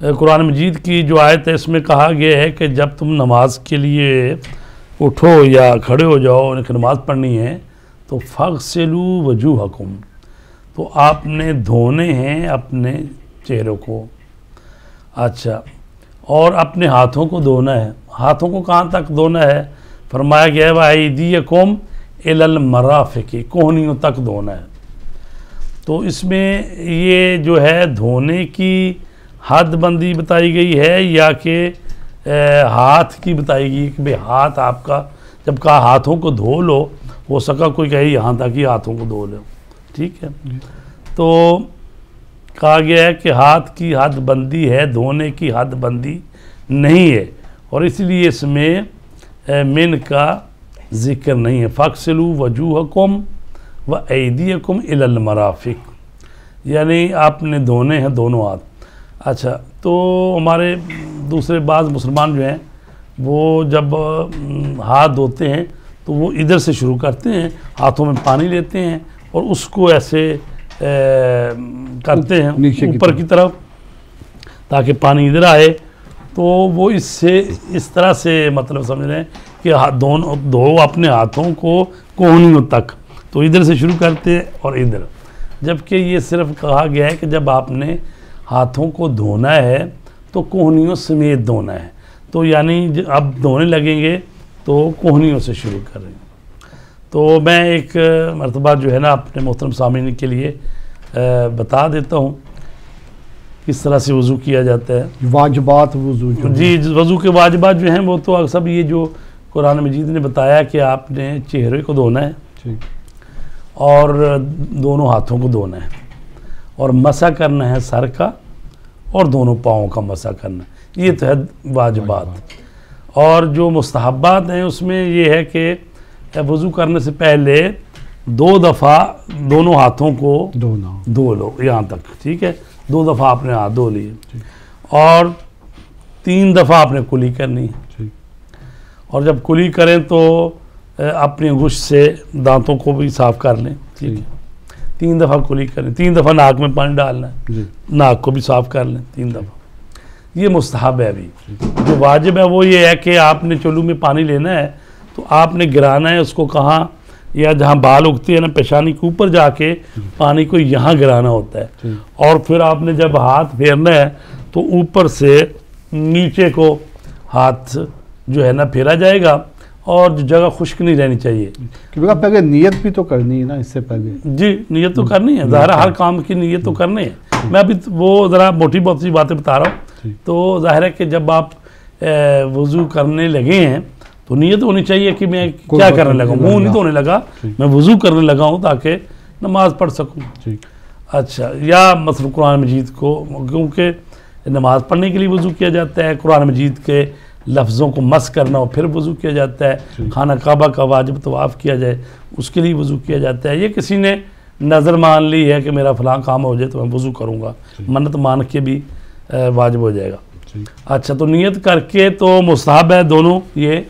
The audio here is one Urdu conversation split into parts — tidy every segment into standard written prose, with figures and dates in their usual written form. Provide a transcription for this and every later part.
قرآن مجید کی جو آیت ہے اس میں کہا گیا ہے کہ جب تم نماز کے لیے اٹھو یا کھڑے ہو جاؤ انہیں نماز پڑھنی ہے تو فغسلوا وجوہکم، تو آپ نے دھونے ہیں اپنے چہروں کو. اچھا، اور اپنے ہاتھوں کو دھونا ہے. ہاتھوں کو کہاں تک دھونا ہے؟ فرمایا گیا ہے وَأَيْدِيَكُمْ إِلَى الْمَرَافِقِ، کوہنیوں تک دھونا ہے. تو اس میں یہ جو ہے دھونے کی حد بندی بتائی گئی ہے یا کہ ہاتھ کی بتائی گئی کہ بھئی ہاتھ آپ کا جب کہا ہاتھوں کو دھو لو، ہو سکا کوئی کہے یہاں تک ہی ہاتھوں کو دھو لو، ٹھیک ہے. تو کہا گیا ہے کہ ہاتھ کی حد بندی ہے، دھونے کی حد بندی نہیں ہے، اور اس لیے اس میں من کا ذکر نہیں ہے. فَاغْسِلُوا وَجُوهَكُمْ وَأَيْدِيَكُمْ إِلَى الْمَرَافِقِ، یعنی آپ نے دھونے ہیں دونوں ہاتھ. اچھا، تو ہمارے دوسرے بعض مسلمان جو ہیں وہ جب ہاتھ دھوتے ہیں تو وہ ادھر سے شروع کرتے ہیں، ہاتھوں میں پانی لیتے ہیں اور اس کو ایسے کرتے ہیں اوپر کی طرف تاکہ پانی ادھر آئے. تو وہ اس طرح سے مطلب سمجھ رہے ہیں کہ دھو اپنے ہاتھوں کو کوہنیوں تک، تو ادھر سے شروع کرتے ہیں اور ادھر. جبکہ یہ صرف کہا گیا ہے کہ جب آپ نے ہاتھوں کو دھونا ہے تو کوہنیوں سمیت دھونا ہے. تو یعنی اب دھونے لگیں گے تو کوہنیوں سے شروع کریں. تو میں ایک مرتبہ جو ہے نا اپنے محترم سامعین کے لیے بتا دیتا ہوں کس طرح سے وضو کیا جاتا ہے. واجبات وضو جی، وضو کے واجبات جو ہیں وہ تو سب یہ جو قرآن مجید نے بتایا کہ آپ نے چہرے کو دھونا ہے اور دونوں ہاتھوں کو دھونا ہے اور مسح کرنا ہے سر کا اور دونوں پاؤں کا مسح کرنا ہے. یہ تو ہے واجبات. اور جو مستحبات ہیں اس میں یہ ہے کہ وضو کرنے سے پہلے 2 دفعہ دونوں ہاتھوں کو دھو لو یہاں تک، ٹھیک ہے. 2 دفعہ آپ نے ہاتھ دھو لیے اور 3 دفعہ آپ نے کلی کرنی ہے. اور جب کلی کریں تو اپنی انگشت سے دانتوں کو بھی صاف کر لیں، ٹھیک ہے. 3 دفعہ کلی کریں، 3 دفعہ ناک میں پانی ڈالنا ہے، ناک کو بھی صاف کر لیں 3 دفعہ. یہ مستحب ہے. ابھی جو واجب ہے وہ یہ ہے کہ آپ نے چلو میں پانی لینا ہے تو آپ نے گرانا ہے اس کو کہاں، یا جہاں بال اگتے ہیں نا پیشانی کے اوپر جا کے پانی کو یہاں گرانا ہوتا ہے. اور پھر آپ نے جب ہاتھ پھیرنا ہے تو اوپر سے نیچے کو ہاتھ جو ہے نا پھیرا جائے گا اور جگہ خشک نہیں رہنی چاہیے. پہلے نیت بھی تو کرنی ہے نا اس سے پہلے. جی، نیت تو کرنی ہے، ظاہر ہر کام کی نیت تو کرنی ہے. میں ابھی وہ ذرا موٹی بہت سی باتیں بتا رہا ہوں. تو ظاہر ہے کہ جب آپ وضو کرنے لگے ہیں تو نیت ہونی چاہیے کہ میں کیا کرنے لگا ہوں. منہ نہیں دھونے لگا، میں وضو کرنے لگا ہوں تاکہ نماز پڑھ سکوں. اچھا، یا مثلا قرآن مجید کو، کیونکہ نماز پڑھنے کے لیے وضو کیا جاتا ہے، قرآن مجید کے لفظوں کو مس کرنا ہو پھر وضو کیا جاتا ہے. خانہ کعبہ کا واجب طواف کیا جائے اس کے لیے وضو کیا جاتا ہے. یہ کسی نے نظر مان لی ہے کہ میرا فلاں کام ہو جائے تو میں وضو کروں گا، منت مان کے بھی واجب ہو جائے گا. اچھا، تو نیت کر کے تو مستحب ہے دونوں یہ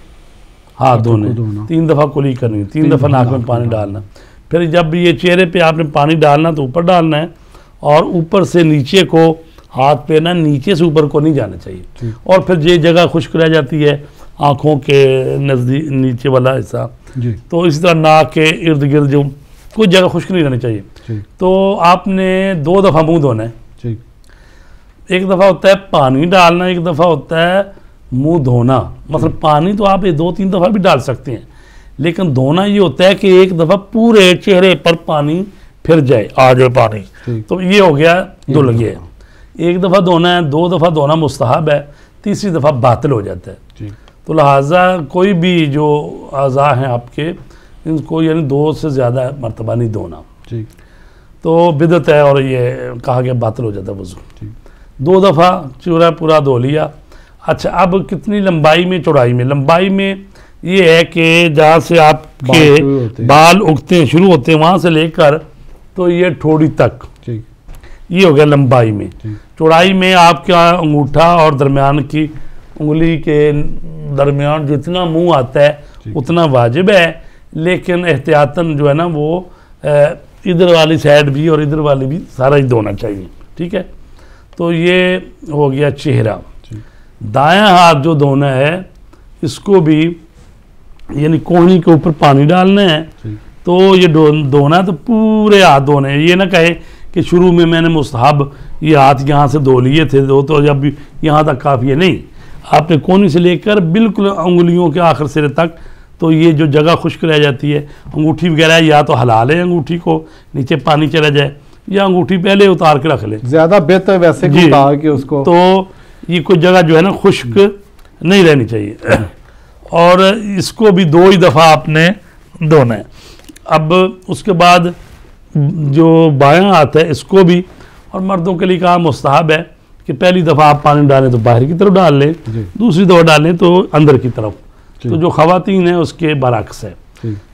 ہاتھ دھونے، 3 دفعہ کلی کرنی، 3 دفعہ ناک میں پانی ڈالنا. پھر جب یہ چہرے پہ آپ نے پانی ڈالنا تو اوپر ڈالنا ہے اور اوپر سے نیچے کو ہاتھ پھیرنا، نیچے سے اوپر کو نہیں جانا چاہیے. اور پھر یہ جگہ خشک رہ جاتی ہے آنکھوں کے نزدیک نیچے والا حصہ، تو اسی طرح ناک کے ارد گرد جو کوئی جگہ خشک نہیں رہنی چاہیے. تو آپ نے 2 دفعہ منہ دھونا ہے. ایک دفعہ ہوتا ہے پانی ڈالنا، ایک دفعہ ہوتا ہے منہ دھونا. مثلا پانی تو آپ 2-3 دفعہ بھی ڈال سکتے ہیں، لیکن دھونا یہ ہوتا ہے کہ ایک دفعہ پورے چہرے پر پانی پھر جائے، آ جائے پانی. تو یہ ہو گیا دھل گیا. ایک دفعہ دھونا ہے، 2 دفعہ دھونا مستحب ہے، تیسری دفعہ باطل ہو جاتا ہے. تو لہٰذا کوئی بھی جو اعضاء ہیں آپ کے ان کو یعنی 2 سے زیادہ مرتبہ نہیں دھونا. تو بدعت ہے اور یہ کہا گیا باطل ہو جاتا ہے وضو. 2 دفعہ چورا پورا دھو لیا. اچھا، اب کتنی لمبائی میں چوڑائی میں؟ لمبائی میں یہ ہے کہ جہاں سے آپ کے بال اگتے ہیں شروع ہوتے ہیں وہاں سے لے کر تو یہ ٹھوڑی تک، یہ ہو گیا لمبائی میں. چوڑائی میں آپ کا انگوٹھا اور درمیان کی انگلی کے درمیان جتنا منہ آتا ہے اتنا واجب ہے، لیکن احتیاطاً جو ہے نا وہ ادھر والی سائڈ بھی اور ادھر والی بھی سارا ہی دھونا چاہیے. ٹھیک ہے. تو یہ ہو گیا چہرہ. دایاں ہاتھ جو دھونا ہے اس کو بھی یعنی کوہنی کے اوپر پانی ڈالنا ہے. تو یہ دھونا تو پورے ہاتھ دھونے ہیں. یہ نہ کہے کہ شروع میں نے مستحب یہ ہاتھ یہاں سے دھو لیے تھے تو جب یہاں تک کافی ہے. نہیں, آپ نے کونی سے لے کر بالکل انگلیوں کے آخر سرے تک. تو یہ جو جگہ خشک رہ جاتی ہے, انگوٹھی وغیرہ یا تو ہلا لیں انگوٹھی کو, نیچے پانی چلا جائے, یا انگوٹھی پہلے اتار کے رکھ لیں, زیادہ بہتر ویسے اتار کے اس کو. تو یہ کوئی جگہ جو ہے نا خشک نہیں رہنی چاہیے. اور اس کو بھی 2 ہی دفعہ آپ نے دھونا ہے. اب اس کے بعد جو بایاں ہاتھ ہے اس کو بھی, اور مردوں کے لیے کہا مستحب ہے کہ پہلی دفعہ آپ پانی ڈالیں تو باہر کی طرف ڈال لیں, دوسری دفعہ ڈالیں تو اندر کی طرف. تو جو خواتین ہیں اس کے برعکس ہے.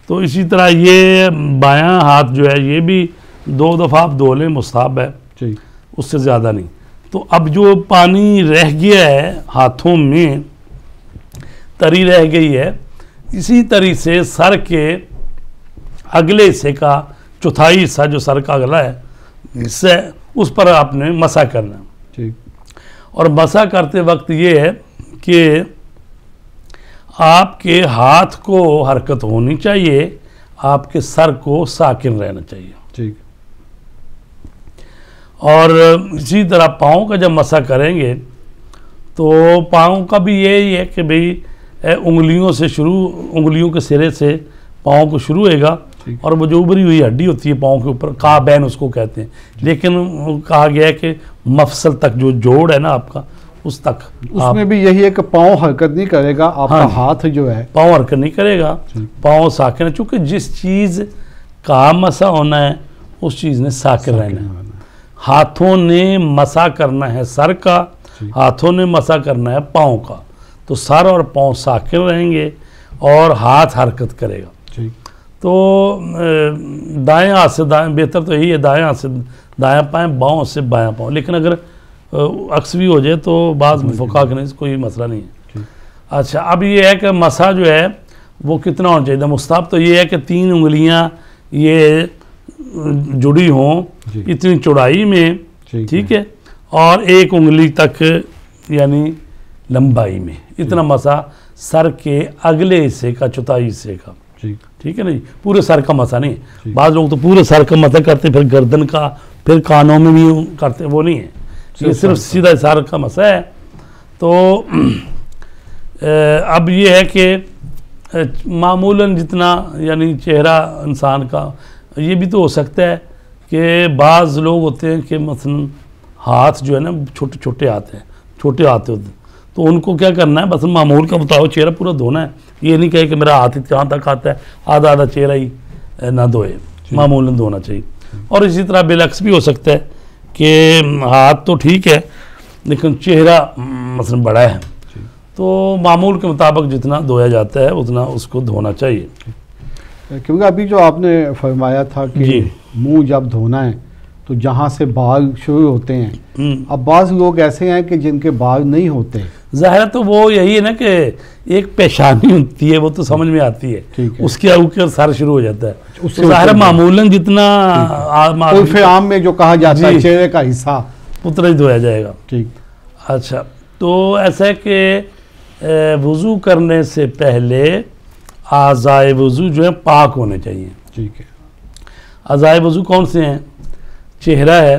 تو اسی طرح یہ بایاں ہاتھ جو ہے یہ بھی 2 دفعہ آپ دھو لیں, مستحب ہے, اس سے زیادہ نہیں. تو اب جو پانی رہ گیا ہے ہاتھوں میں, تری رہ گئی ہے, اسی طرح سے سر کے اگلے حصے کا چوتھائی حصہ جو سر کا اگلا ہے حصہ, اس پر آپ نے مسح کرنا ہے. اور مسح کرتے وقت یہ ہے کہ آپ کے ہاتھ کو حرکت ہونی چاہیے, آپ کے سر کو ساکن رہنا چاہیے. اور اسی طرح پاؤں کا جب مسح کریں گے تو پاؤں کا بھی یہی ہے کہ بھئی انگلیوں سے شروع, انگلیوں کے سرے سے پاؤں کو شروع ہوئے گا, اور وہ جو ابری ہوئی ہڈی ہوتی ہے پاؤں کے اوپر, کعبین اس کو کہتے ہیں, لیکن کہا گیا ہے کہ مفصل تک جو جوڑ ہے نا آپ کا اس تک. اس میں بھی یہی ہے کہ پاؤں حرکت نہیں کرے گا, آپ کا ہاتھ جو ہے پاؤں حرکت نہیں کرے گا, پاؤں ساکن ہے. چونکہ جس چیز کا مسح ہونا ہے اس چیز نے ساکن رہنا ہے. ہاتھوں نے مسح کرنا ہے سر کا, ہاتھوں نے مسح کرنا ہے پاؤں کا. تو سر اور پاؤں ساکن رہیں گے اور ہاتھ حرکت کرے گا. تو دائیں ہاتھ سے دائیں, بہتر تو یہی ہے دائیں ہاتھ سے دائیں پائیں, باؤں سے بایاں پاؤں. لیکن اگر عکس بھی ہو جائے تو بعض فقہا کے نہیں, کوئی مسئلہ نہیں ہے. اچھا, اب یہ ہے کہ مسح جو ہے وہ کتنا ہونا چاہیے. مستحب تو یہ ہے کہ 3 انگلیاں یہ جڑی ہوں اتنی چوڑائی میں, ٹھیک ہے, اور 1 انگلی تک یعنی لمبائی میں, اتنا مسح سر کے اگلے حصے کا, چوتھائی حصے کا. ٹھیک ہے نا جی, پورے سر کا مسح نہیں. بعض لوگ تو پورے سر کا مسح کرتے, پھر گردن کا, پھر کانوں میں بھی کرتے, وہ نہیں ہے. یہ صرف سیدھا سر کا مسح ہے. تو اب یہ ہے کہ معمولاً جتنا یعنی چہرہ انسان کا, یہ بھی تو ہو سکتا ہے کہ بعض لوگ ہوتے ہیں کہ مثلا ہاتھ جو ہے نا چھوٹے چھوٹے ہاتھ ہیں, چھوٹے ہاتھ ہوتے ہیں, تو ان کو کیا کرنا ہے, بس معمول کا مطابق چہرہ پورا دھونا ہے. یہ نہیں کہے کہ میرا ہاتھ جہاں تک آتا ہے آدھا آدھا چہرہ ہی نہ دھوئے, معمولاً دھونا چاہیے. اور اسی طرح بالعکس بھی ہو سکتا ہے کہ ہاتھ تو ٹھیک ہے لیکن چہرہ مثلا بڑا ہے, تو معمول کے مطابق جتنا دھویا جاتا ہے اتنا اس کو دھونا چاہیے. کیونکہ ابھی جو آپ نے فرمایا تھا کہ منہ جب دھونا ہے تو جہاں سے بال شروع ہوتے ہیں, اب بعض لوگ ایسے ہیں کہ جن کے بال نہیں ہوتے. ظاہر تو وہ یہی ہے نا کہ ایک پیشانی ہوتی ہے, وہ تو سمجھ میں آتی ہے, اس کے اوپر سر شروع ہو جاتا ہے. ظاہر معمولاً جتنا عرف عام میں جو کہا جاتا ہے چہرے کا حصہ اتنا ہی دھویا جائے گا. ٹھیک. اچھا, تو ایسا ہے کہ وضو کرنے سے پہلے اعضائے وضو جو ہے پاک ہونے چاہیے. ٹھیک ہے. اعضائے وضو کون سے ہیں؟ چہرہ ہے,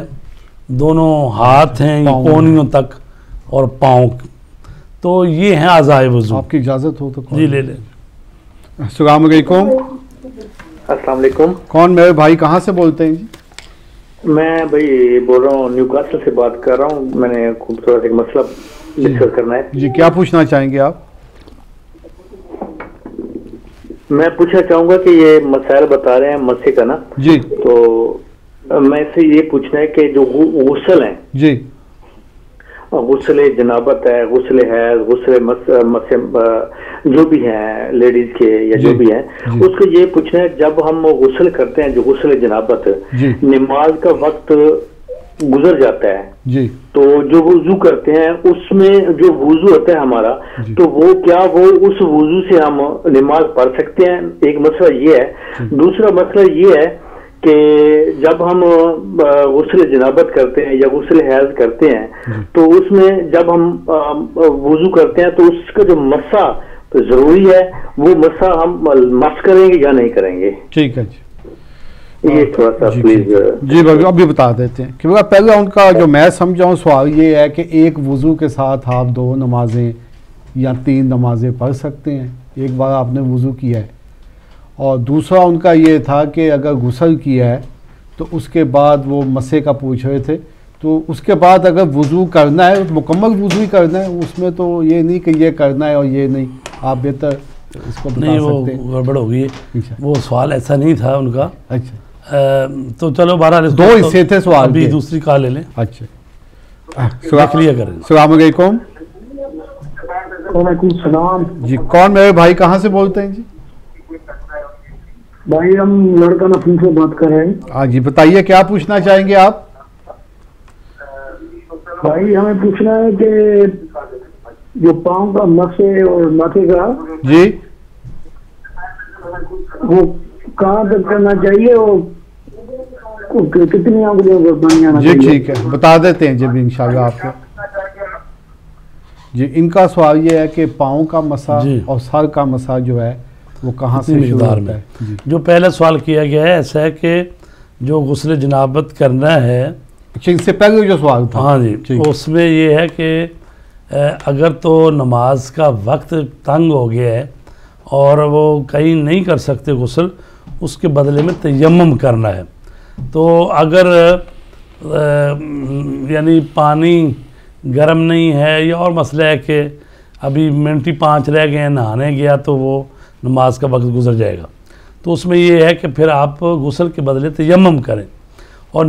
دونوں ہاتھ ہیں کونیوں تک, اور پاؤں. تو یہ ہیں اعضائے وضو. آپ کی اجازت ہو تو جی لے لیں. السلام علیکم. السلام علیکم. کون میرے بھائی, کہاں سے بولتے ہیں جی؟ میں بھائی بول رہا ہوں نیو کاسل سے بات کر رہا ہوں. میں نے خوبصورت ایک مسئلہ ڈسکس کرنا ہے. جی کیا پوچھنا چاہیں گے آپ؟ میں پوچھنا چاہوں گا کہ یہ مسائل بتا رہے ہیں مسح کا نا جی, تو میں سے یہ پوچھنا ہے کہ جو غسل ہیں جی, غسل جنابت ہے, غسل حیض, غسل جو بھی ہیں لیڈیز کے یا جو بھی ہیں, اس کو یہ پوچھنا ہے جب ہم غسل کرتے ہیں جو غسل جنابت, نماز کا وقت گزر جاتا ہے جی, تو جو وضو کرتے ہیں اس میں جو وضو ہوتا ہے ہمارا, تو وہ کیا وہ اس وضو سے ہم نماز پڑھ سکتے ہیں؟ ایک مسئلہ یہ ہے. دوسرا مسئلہ یہ ہے کہ جب ہم غسل جنابت کرتے ہیں یا غسل حیض کرتے ہیں تو اس میں جب ہم وضو کرتے ہیں تو اس کا جو مسا ضروری ہے، وہ مسا ہم مس کریں گے یا نہیں کریں گے؟ ٹھیک ہے جی، یہ تھوڑا سا پلیز جی ابھی بتا دیتے ہیں. کیونکہ پہلے ان کا جو میں سمجھاؤں سوال یہ ہے کہ ایک وضو کے ساتھ آپ 2 نمازیں یا 3 نمازیں پڑھ سکتے ہیں ایک بار آپ نے وضو کیا ہے. اور دوسرا ان کا یہ تھا کہ اگر غسل کیا ہے تو اس کے بعد وہ مسے کا پوچھ رہے تھے، تو اس کے بعد اگر وضو کرنا ہے تو مکمل وضو ہی کرنا ہے، اس میں تو یہ نہیں کہ یہ کرنا ہے اور یہ نہیں. آپ بہتر اس کو بتا سکتے ہیں. وہ گڑبڑ ہو گئی، وہ سوال ایسا نہیں تھا ان کا. اچھا تو چلو بہرحال 2 حصے تھے سوال ابھی دوسری کال لے لیں. اچھا کلیئر کریں. السلام علیکم. وعلیکم السلام جی کون میرے بھائی کہاں سے بولتے ہیں؟ جی بھائی ہم لڑکا نفیم سے بات کر رہے ہیں. ہاں جی بتائیے کیا پوچھنا چاہیں گے آپ؟ بھائی ہمیں پوچھنا ہے کہ جو پاؤں کا مسے اور ماتھے کا جی وہ کہاں تک کرنا چاہیے اور کتنی انگلیوں کو بن جانا جی چاہیے؟ ٹھیک ہے بتا دیتے ہیں جب انشاءاللہ آپ کو. جی ان کا سوال یہ ہے کہ پاؤں کا مسا اور سر کا مسا جو ہے وہ کہاں سے شروع ہوتا ہے؟ جی جو پہلا سوال کیا گیا ہے ایسا ہے کہ جو غسل جنابت کرنا ہے، ان سے پہلے جو سوال تھا ہاں جی اس میں یہ ہے کہ اگر تو نماز کا وقت تنگ ہو گیا ہے اور وہ کہیں نہیں کر سکتے غسل، اس کے بدلے میں تیمم کرنا ہے. تو اگر یعنی پانی گرم نہیں ہے یا اور مسئلہ ہے کہ ابھی منٹ ہی 5 رہ گئے ہیں، نہانے گیا تو وہ نماز کا وقت گزر جائے گا، تو اس میں یہ ہے کہ پھر آپ غسل کے بدلے تیمم کریں. اور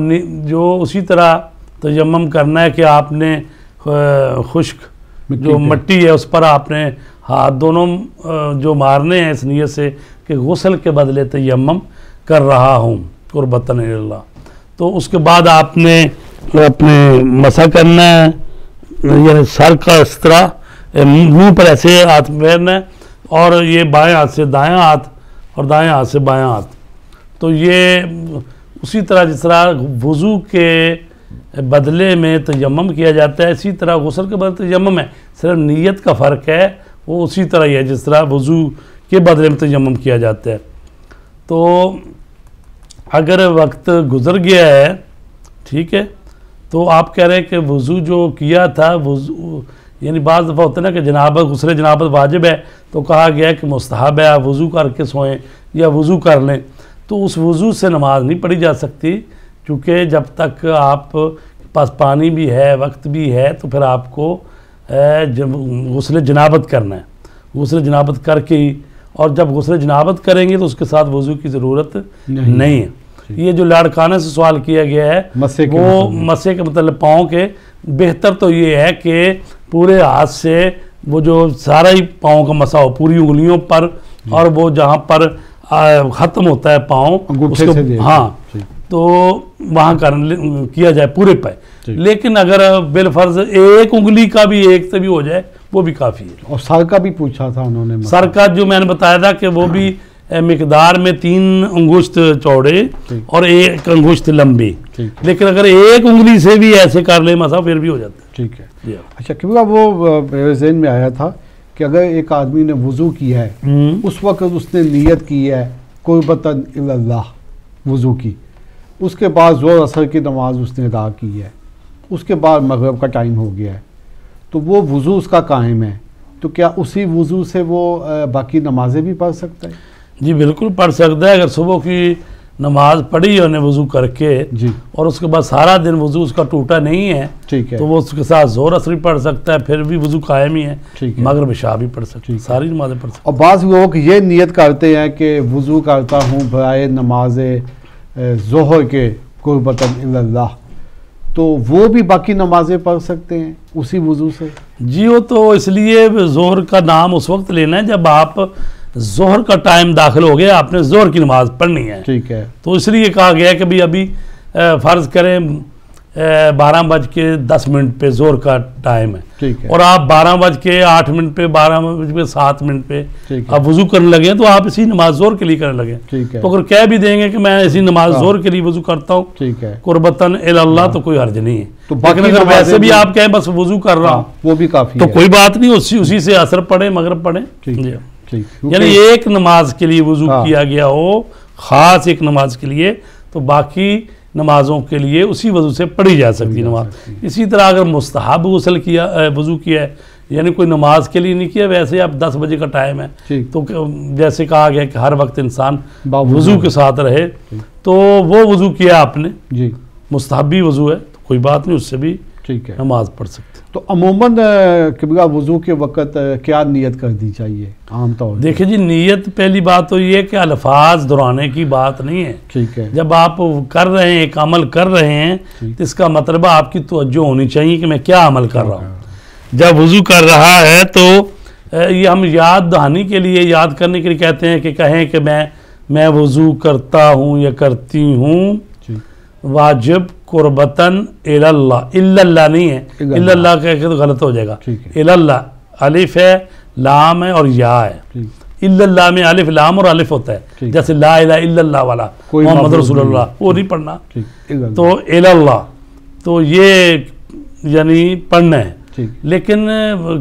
جو اسی طرح تیمم کرنا ہے کہ آپ نے خشک جو مٹی ہے اس پر آپ نے ہاتھ دونوں جو مارنے ہیں اس نیت سے کہ غسل کے بدلے تیمم کر رہا ہوں قربتاً اللہ. تو اس کے بعد آپ نے اپنے مسح کرنا ہے، یعنی سر کا اس طرح منہ پر ایسے ہاتھ پھیرنا ہے، اور یہ بائیں ہاتھ سے دائیں ہاتھ اور دائیں ہاتھ سے بائیں ہاتھ. تو یہ اسی طرح جس طرح وضو کے بدلے میں تیمم کیا جاتا ہے، اسی طرح غسل کے بدلے تیمم ہے، صرف نیت کا فرق ہے. وہ اسی طرح ہی ہے جس طرح وضو کے بدلے میں تیمم کیا جاتا ہے. تو اگر وقت گزر گیا ہے ٹھیک ہے، تو آپ کہہ رہے ہیں کہ وضو جو کیا تھا، وضو یعنی بعض دفعہ ہوتا ہے نا کہ جنابت غسل جنابت واجب ہے تو کہا گیا ہے کہ مستحب ہے آپ وضو کر کے سوئیں یا وضو کر لیں. تو اس وضو سے نماز نہیں پڑھی جا سکتی، کیونکہ جب تک آپ کے پاس پانی بھی ہے وقت بھی ہے تو پھر آپ کو غسل جنابت کرنا ہے. غسل جنابت کر کے ہی، اور جب غسل جنابت کریں گے تو اس کے ساتھ وضو کی ضرورت نہیں ہے. یہ جو لاڑکانہ سے سوال کیا گیا ہے وہ مسے کے مطلب پاؤں کے، بہتر تو یہ ہے کہ پورے ہاتھ سے وہ جو سارا ہی پاؤں کا مسا ہو پوری انگلیوں پر، اور وہ جہاں پر ختم ہوتا ہے پاؤں ہاں تو وہاں کیا جائے پورے پہ. لیکن اگر بالفرض ایک انگلی کا بھی ایک سے بھی ہو جائے وہ بھی کافی ہے. اور سر کا بھی پوچھا تھا انہوں نے، سر کا جو میں نے بتایا تھا کہ وہ بھی مقدار میں 3 انگشت چوڑے اور 1 انگشت لمبی، لیکن اگر ایک انگلی سے بھی ایسے کر لے مسا پھر بھی ہو جاتا ہے. ٹھیک ہے. اچھا کیونکہ وہ میرے ذہن میں آیا تھا کہ اگر ایک آدمی نے وضو کیا ہے اس وقت اس نے نیت کی ہے قربتاً اللہ وضو کی، اس کے بعد ظہر عصر کی نماز اس نے ادا کی ہے، اس کے بعد مغرب کا ٹائم ہو گیا ہے، تو وہ وضو اس کا قائم ہے، تو کیا اسی وضو سے وہ باقی نمازیں بھی پڑھ سکتا ہے؟ جی بالکل پڑھ سکتا ہے. اگر صبح کی نماز پڑھی انہیں وضو کر کے جی اور اس کے بعد سارا دن وضو اس کا ٹوٹا نہیں ہے ٹھیک ہے تو وہ اس کے ساتھ ظہر عصر بھی پڑھ سکتا ہے، پھر بھی وضو قائم ہی ہے، مغرب عشاء بھی پڑھ سکتا ہے، ساری نمازیں پڑھ سکتا ہے. اور بعض لوگ یہ نیت کرتے ہیں کہ وضو کرتا ہوں برائے نماز ظہر کے قربتاً اللہ، تو وہ بھی باقی نمازیں پڑھ سکتے ہیں اسی وضو سے؟ جی وہ تو اس لیے ظہر کا نام اس وقت لینا ہے جب آپ ظہر کا ٹائم داخل ہو گیا، آپ نے ظہر کی نماز پڑھنی ہے. ٹھیک ہے. تو اس لیے کہا گیا کہ بھی ابھی فرض کریں 12:10 پہ زور کا ٹائم ہے ٹھیک ہے، اور آپ 12:08 پہ 12:07 پہ ٹھیک ہے، آپ وضو کرنے لگے ہیں تو آپ اسی نماز زور کے لیے کرنے لگے ٹھیک ہے، تو اگر کہہ بھی دیں گے کہ میں اسی نماز زور کے لیے وضو کرتا ہوں ٹھیک ہے، قربتاً اللہ تو کوئی حرج نہیں تو ہے، باقی لیکن اگر نمازیں ویسے بھی بھی- آپ کہیں بس وضو کر رہا ہوں وہ بھی کافی تو ہے، کوئی بات نہیں، اسی سے عصر پڑھیں مغرب پڑھیں ٹھیک جی ہے، ٹھیک، یعنی ایک نماز کے لیے وضو ہاں۔ کیا گیا ہو خاص ایک نماز کے لیے تو باقی نمازوں کے لیے اسی وضو سے پڑھی جا سکتی ہے نماز اسی طرح اگر مستحب غسل کیا وضو کیا ہے یعنی کوئی نماز کے لیے نہیں کیا ویسے اب 10 بجے کا ٹائم ہے ٹھیک، تو جیسے کہا گیا کہ ہر وقت انسان باوضو وضو کے ساتھ رہے تو وہ وضو کیا آپ نے جی مستحبی وضو ہے تو کوئی بات نہیں اس سے بھی ٹھیک ہے، نماز پڑھ سکتے ہیں تو عموماً قبلہ وضو کے وقت کیا نیت کر دی چاہیے عام طور پہ؟ دیکھیں جی نیت پہلی بات تو یہ کہ الفاظ دہرانے کی بات نہیں ہے ٹھیک ہے، جب آپ کر رہے ہیں ایک عمل کر رہے ہیں تو اس کا مطلب آپ کی توجہ ہونی چاہیے کہ میں کیا عمل کر رہا ہوں جب وضو کر رہا ہے تو یہ ہم یاد دہانی کے لیے یاد کرنے کے لیے کہتے ہیں کہ کہیں کہ میں وضو کرتا ہوں یا کرتی ہوں جی واجب قربتاً اللہ اللہ نہیں ہے الا اللہ کہہ کے تو غلط ہو جائے گا ٹھیک ہے، اللہ الف ہے لام ہے اور یا ہے ٹھیک، اللہ میں الف لام اور الف ہوتا ہے ٹھیک۔ جیسے لا الہ الا اللہ والا کوئی محمد معبود رسول نہیں۔ اللہ وہ نہیں پڑھنا ٹھیک، تو اللہ تو یہ یعنی پڑھنا ہے ٹھیک، لیکن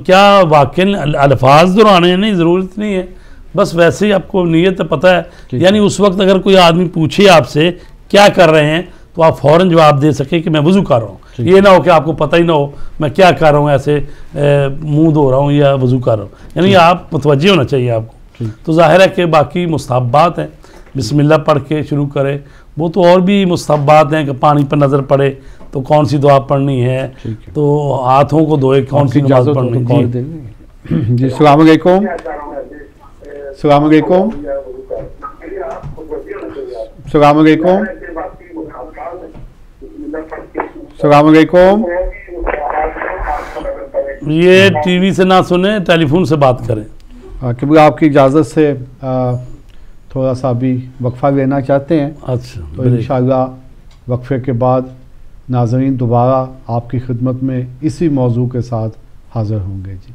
کیا واقعی الفاظ دہرانے نہیں ضرورت نہیں ہے بس ویسے ہی آپ کو نیت پتہ ہے ٹھیک۔ یعنی اس وقت اگر کوئی آدمی پوچھے آپ سے کیا کر رہے ہیں تو آپ فوراً جواب دے سکیں کہ میں وضو کر رہا ہوں ٹھیک۔ یہ نہ ہو کہ آپ کو پتہ ہی نہ ہو میں کیا کر رہا ہوں ایسے منہ دھو رہا ہوں یا وضو کر رہا ہوں یعنی آپ متوجہ ہونا چاہیے آپ کو ٹھیک، تو ظاہر ہے کہ باقی مستحبات ہیں بسم اللہ پڑھ کے شروع کرے وہ تو اور بھی مستحبات ہیں کہ پانی پر نظر پڑے تو کون سی دعا پڑھنی ہے ٹھیک ہے، تو ہاتھوں کو دھوئے کون سی نماز اجازت ہو پڑھنی تو جی کال دیں گے۔ جی السلام علیکم، السلام علیکم، السلام علیکم، السلام علیکم، یہ ٹی وی سے نہ سنیں ٹیلی فون سے بات کریں قبلہ آپ کی اجازت سے تھوڑا سا بھی وقفہ لینا چاہتے ہیں اچھا تو انشاءاللہ وقفے کے بعد ناظرین دوبارہ آپ کی خدمت میں اسی موضوع کے ساتھ حاضر ہوں گے جی۔